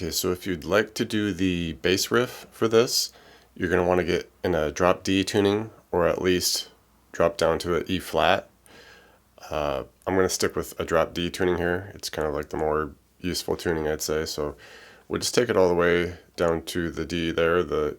Okay, so if you'd like to do the bass riff for this, you're going to want to get in a drop D tuning, or at least drop down to an E flat. I'm going to stick with a drop D tuning here. It's kind of like the more useful tuning, I'd say. So we'll just take it all the way down to the D there, the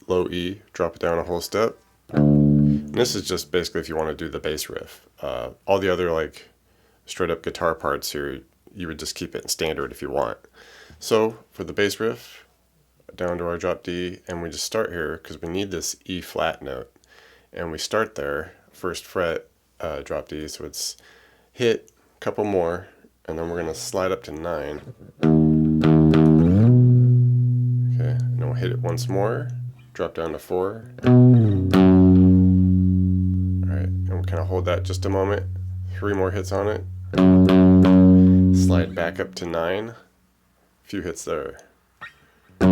low E, drop it down a whole step. And this is just basically if you want to do the bass riff. All the other like straight up guitar parts here, you would just keep it in standard if you want. So for the bass riff, down to our drop D, and we just start here because we need this E flat note, and we start there, first fret, drop D, so it's hit, a couple more, and then we're going to slide up to 9. Okay, and then we'll hit it once more, drop down to 4. Alright, and we'll kind of hold that just a moment, 3 more hits on it, slide back up to 9. Few hits there. Right,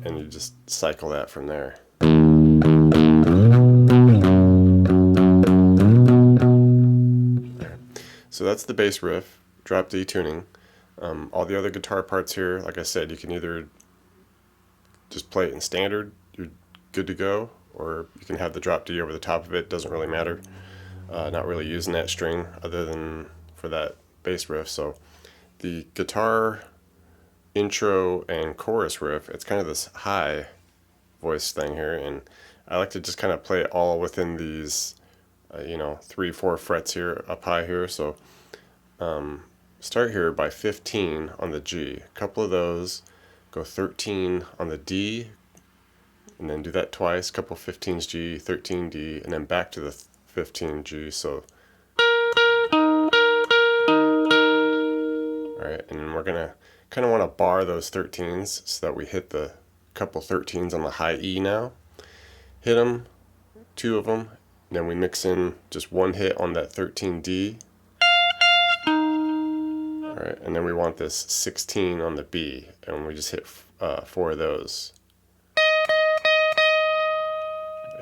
and you just cycle that from there. Right. So that's the bass riff, drop D tuning. All the other guitar parts here, like I said, you can either just play it in standard, you're good to go, or you can have the drop D over the top of it, doesn't really matter. Not really using that string other than for that bass riff. So the guitar intro and chorus riff, it's kind of this high voice thing here, and I like to just kind of play it all within these 3-4 frets here up high here. So start here by 15 on the G, a couple of those, go 13 on the D, and then do that twice, couple 15s G, 13 D, and then back to the 15 G. So alright, and we're gonna kind of want to bar those 13s so that we hit the couple 13s on the high E now. Hit them, 2 of them, and then we mix in just 1 hit on that 13D. Alright, and then we want this 16 on the B, and we just hit 4 of those.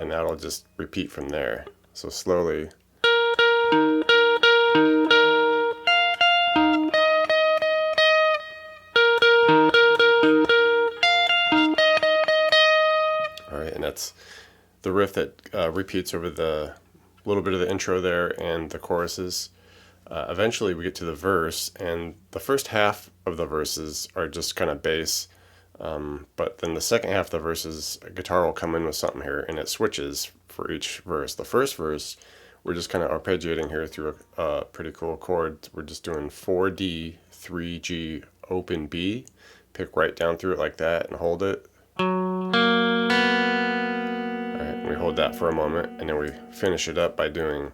And that'll just repeat from there. So slowly. Alright, and that's the riff that repeats over the little bit of the intro there and the choruses. Eventually we get to the verse, and the first half of the verses are just kind of bass, but then the second half of the verses, a guitar will come in with something here, and it switches for each verse. The first verse, we're just kind of arpeggiating here through a pretty cool chord. We're just doing 4D, 3G, open B, pick right down through it like that and hold it. Alright, we hold that for a moment, and then we finish it up by doing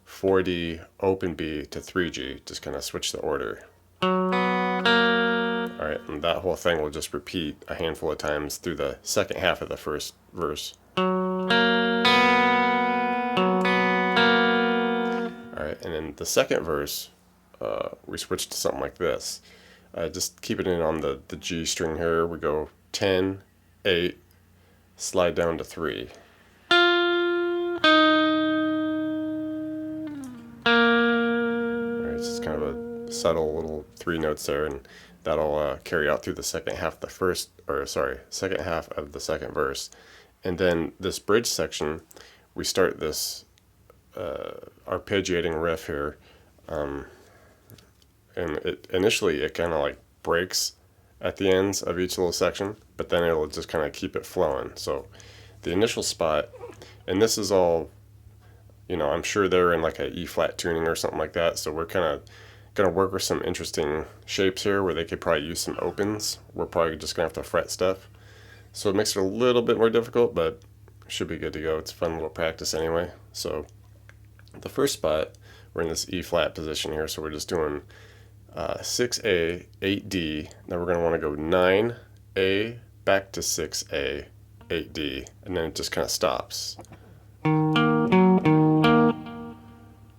4D, open B to 3G, just kind of switch the order. Alright, and that whole thing will just repeat a handful of times through the second half of the first verse. Alright, and then the second verse, we switch to something like this. Just keep it in on the G string here. We go 10, 8, slide down to 3. Alright, it's just kind of a subtle little 3 notes there, and that'll carry out through the second half of the second half of the second verse. And then this bridge section, we start this arpeggiating riff here, and initially it kind of like breaks at the ends of each little section, but then it'll just kind of keep it flowing. So the initial spot, and this is all, I'm sure they're in like a E flat tuning or something like that, so we're kind of going to work with some interesting shapes here where they could probably use some opens. We're probably just going to have to fret stuff, so it makes it a little bit more difficult, but should be good to go. It's a fun little practice anyway. So the first spot, we're in this E flat position here, so we're just doing 6A, 8D. Now we're going to want to go 9A, back to 6A, 8D, and then it just kind of stops.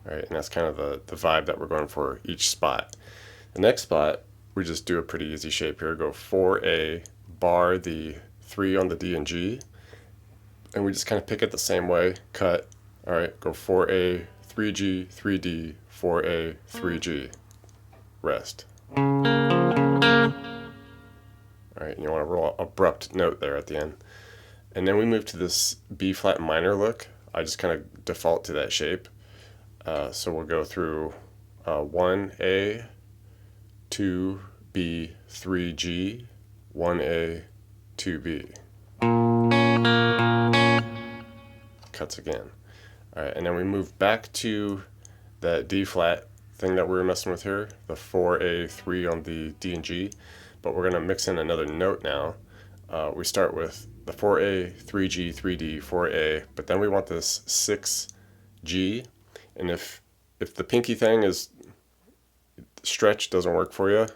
Alright, and that's kind of the vibe that we're going for each spot. The next spot, we just do a pretty easy shape here. Go 4A, bar the 3 on the D and G, and we just kind of pick it the same way, cut. Alright, go 4A, 3G, 3D, 4A, 3G, rest. All right, you want a real abrupt note there at the end. And then we move to this B flat minor look. I just kind of default to that shape. So we'll go through 1A, 2B, 3G, 1A, 2B. Cuts again. All right, and then we move back to that D flat thing that we were messing with here, the 4A, 3 on the D and G, but we're going to mix in another note now. We start with the 4A, 3G, 3D, 4A, but then we want this 6G, and if the pinky thing is stretch doesn't work for you,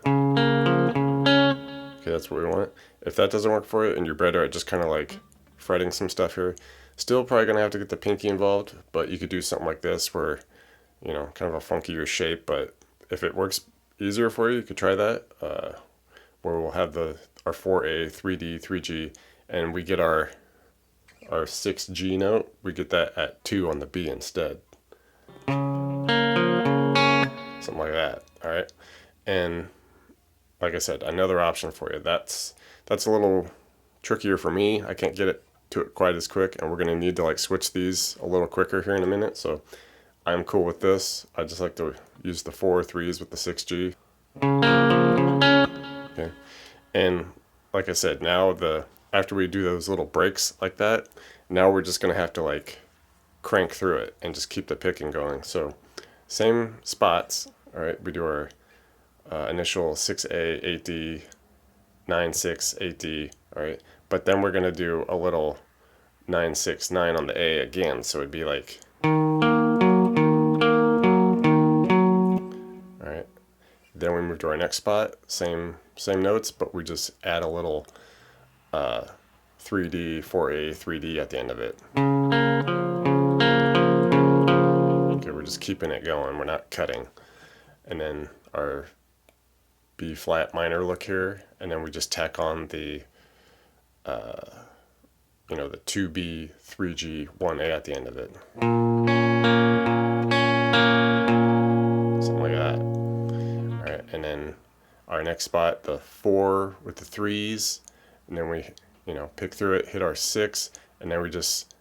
okay, that's what we want. If that doesn't work for you and you're better at just kind of like fretting some stuff here, still probably going to have to get the pinky involved, but you could do something like this where, you know, kind of a funkier shape, but if it works easier for you, you could try that, where we'll have our 4A, 3D, 3G, and we get our 6G note, we get that at 2 on the B instead. Something like that, all right? And like I said, another option for you. That's a little trickier for me. I can't get it to it quite as quick, and we're going to need to like switch these a little quicker here in a minute, so I'm cool with this. I just like to use the 4 3s with the 6G. Okay, and like I said, now after we do those little breaks like that, now we're just going to have to like crank through it and just keep the picking going. So same spots, all right, we do our initial 6A, 8D, 9, 6, 8D, all right, but then we're going to do a little 9, 6, 9 on the A again, so it'd be like, all right, then we move to our next spot, same notes, but we just add a little 3D, 4A, 3D at the end of it. Okay, we're just keeping it going, we're not cutting. And then our B flat minor look here, and then we just tack on the the 2B, 3G, 1A at the end of it. Something like that. All right, and then our next spot, the 4 with the 3s, and then we, pick through it, hit our 6, and then we just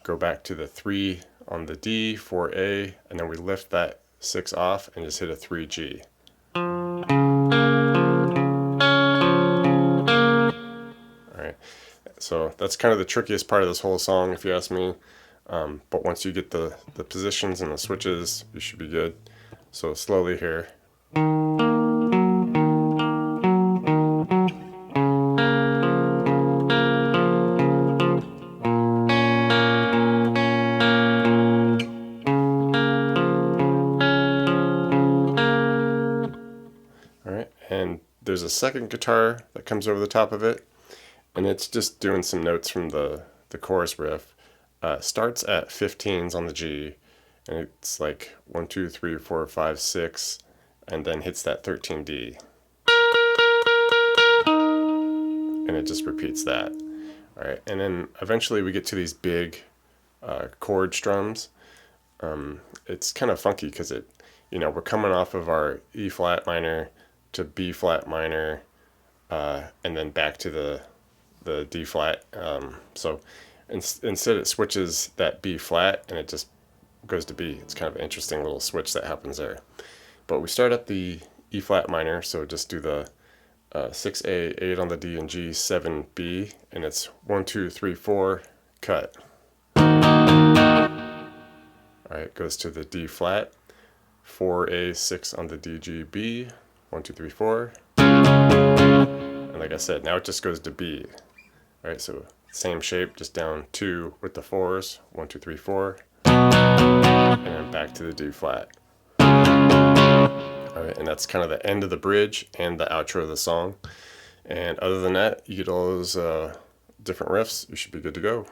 go back to the 3 on the D, 4A, and then we lift that 6 off and just hit a 3G. Alright, so that's kind of the trickiest part of this whole song, if you ask me. But once you get the positions and the switches, you should be good. So slowly here. Alright, and there's a second guitar that comes over the top of it, and it's just doing some notes from the chorus riff. Starts at 15s on the G, and it's like 1, 2, 3, 4, 5, 6, and then hits that 13D. And it just repeats that. Alright, and then eventually we get to these big chord strums. It's kind of funky because we're coming off of our E flat minor to B flat minor, and then back to the D flat. So instead it switches that B flat and it just goes to B. It's kind of an interesting little switch that happens there. But we start at the E flat minor, so just do the 6A, 8 on the D and G, 7B, and it's 1, 2, 3, 4, cut. Alright, goes to the D flat, 4A, 6 on the D, G, B, 1, 2, 3, 4. And like I said, now it just goes to B. Alright, so same shape, just down 2 with the 4s, 1, 2, 3, 4, and then back to the D flat. Alright, and that's kind of the end of the bridge and the outro of the song. And other than that, you get all those different riffs, you should be good to go.